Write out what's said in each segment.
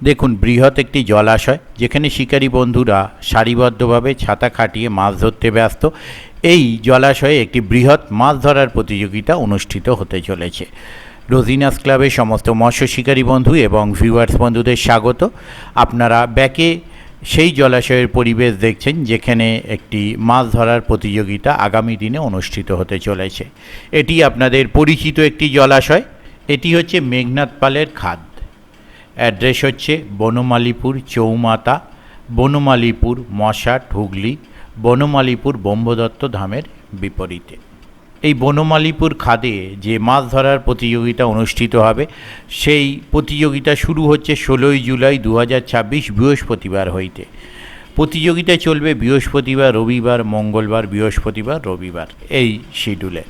দেখুন, বৃহৎ একটি জলাশয় যেখানে শিকারী বন্ধুরা সারিবদ্ধভাবে ছাতা খাটিয়ে মাছ ধরতে ব্যস্ত। এই জলাশয়ে একটি বৃহৎ মাছ ধরার প্রতিযোগিতা অনুষ্ঠিত হতে চলেছে। রোজিনাস ক্লাবের সমস্ত মৎস্য শিকারী বন্ধু এবং ভিউয়ার্স বন্ধুদের স্বাগত। আপনারা ব্যাকে সেই জলাশয়ের পরিবেশ দেখছেন যেখানে একটি মাছ ধরার প্রতিযোগিতা আগামী দিনে অনুষ্ঠিত হতে চলেছে। এটি আপনাদের পরিচিত একটি জলাশয়। এটি হচ্ছে মেঘনাদ পালের খাদ। অ্যাড্রেস হচ্ছে বনমালীপুর চৌমাতা, বনমালীপুর মশাট, হুগলি, বনমালীপুর ব্রহ্মদত্ত ধামের বিপরীতে। এই বনমালীপুর খাদে যে মাছ ধরার প্রতিযোগিতা অনুষ্ঠিত হবে, সেই প্রতিযোগিতা শুরু হচ্ছে 16 জুলাই 2026 বৃহস্পতিবার হইতে। প্রতিযোগিতা চলবে বৃহস্পতিবার, রবিবার, মঙ্গলবার, বৃহস্পতিবার, রবিবার এই শিডিউলে।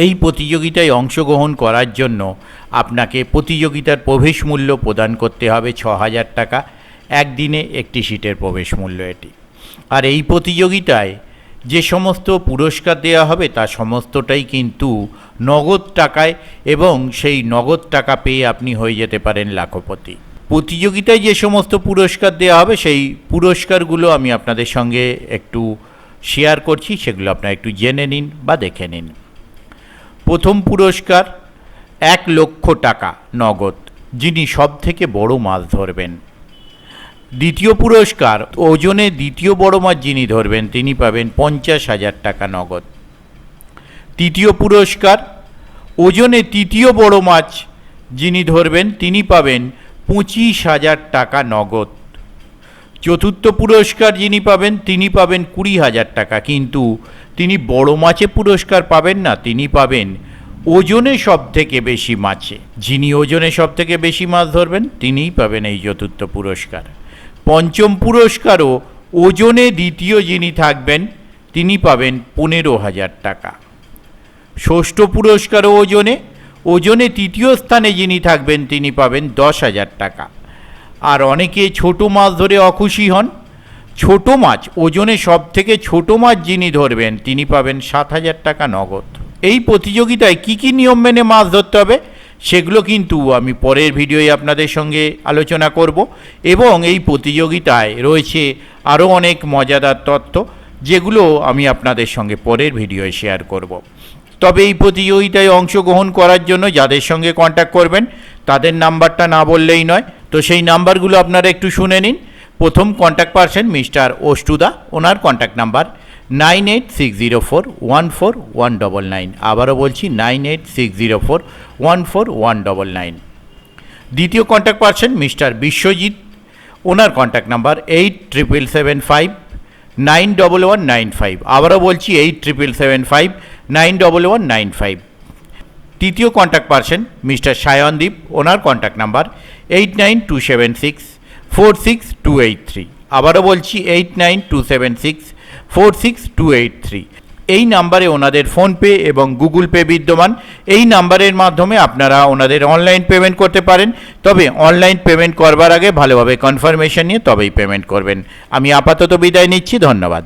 এই প্রতিযোগিতায় অংশগ্রহণ করার জন্য আপনাকে প্রতিযোগিতার প্রবেশ মূল্য প্রদান করতে হবে 6000 টাকা। একদিনে একটি সিটের প্রবেশ মূল্য এটি। আর এই প্রতিযোগিতায় যে সমস্ত পুরস্কার দেওয়া হবে তা সমস্তটাই কিন্তু নগদ টাকায়, এবং সেই নগদ টাকা পেয়ে আপনি হয়ে যেতে পারেন লাখপতি। প্রতিযোগিতায় যে সমস্ত পুরস্কার দেওয়া হবে সেই পুরস্কারগুলো আমি আপনাদের সঙ্গে একটু শেয়ার করছি, সেগুলো আপনারা একটু জেনে নিন বা দেখে নিন। প্রথম পুরস্কার 1 লক্ষ টাকা নগদ, যিনি সব থেকে বড় মাছ ধরবেন। দ্বিতীয় পুরস্কার, ওজনে দ্বিতীয় বড় মাছ যিনি ধরবেন তিনি পাবেন 50,000 টাকা নগদ। তৃতীয় পুরস্কার, ওজনে তৃতীয় বড় মাছ যিনি ধরবেন তিনি পাবেন 25,000 টাকা নগদ। চতুর্থ পুরস্কার যিনি পাবেন তিনি পাবেন 20,000 টাকা, কিন্তু তিনি বড় মাছে পুরস্কার পাবেন না, তিনি পাবেন ওজনে সব থেকে বেশি মাছে। যিনি ওজনে সব থেকে বেশি মাছ ধরবেন তিনিই পাবেন এই চতুর্থ পুরস্কার। পঞ্চম পুরস্কারও ওজনে দ্বিতীয় যিনি থাকবেন তিনি পাবেন 15,000 টাকা। ষষ্ঠ পুরস্কারও ওজনে তৃতীয় স্থানে যিনি থাকবেন তিনি পাবেন 10,000 টাকা। আর অনেকে ছোট মাছ ধরে অখুশি হন। ছোট মাছ, ওজনে সব থেকে ছোট মাছ যিনি ধরবেন তিনি পাবেন 7,000 টাকা নগদ। এই প্রতিযোগিতায় কি কি নিয়ম মেনে মাছ ধরতে হবে সেগুলো কিন্তু আমি পরের ভিডিওয়ে আপনাদের সঙ্গে আলোচনা করব, এবং এই প্রতিযোগিতায় রয়েছে আরও অনেক মজাদার তথ্য যেগুলো আমি আপনাদের সঙ্গে পরের ভিডিওয়ে শেয়ার করব। তবে এই প্রতিযোগিতায় অংশগ্রহণ করার জন্য যাদের সঙ্গে কন্ট্যাক্ট করবেন তাদের নাম্বারটা না বললেই নয়, তো সেই নাম্বারগুলো আপনারা একটু শুনে নিন। প্রথম কন্ট্যাক্ট পারসন মিস্টার অষ্টুদা, ওনার কন্ট্যাক্ট নাম্বার 9860414199। আবারও বলছি 9860414199। দ্বিতীয় কন্ট্যাক্ট পারসন মিস্টার বিশ্বজিৎ, ওনার কন্ট্যাক্ট নাম্বার 8775911195। আবারও বলছি 8775911195। তৃতীয় কন্ট্যাক্ট পারসন মিস্টার সায়নদীপ, ওনার কন্ট্যাক্ট নাম্বার 8927646283। আবারও বলছি 8927646283। এই নাম্বারে ওনাদের ফোনপে এবং গুগল পে বিদ্যমান। এই নাম্বারের মাধ্যমে আপনারা ওনাদের অনলাইন পেমেন্ট করতে পারেন, তবে অনলাইন পেমেন্ট করবার আগে ভালোভাবে কনফার্মেশন নিয়ে তবেই পেমেন্ট করবেন। আমি আপাতত বিদায় নিচ্ছি, ধন্যবাদ।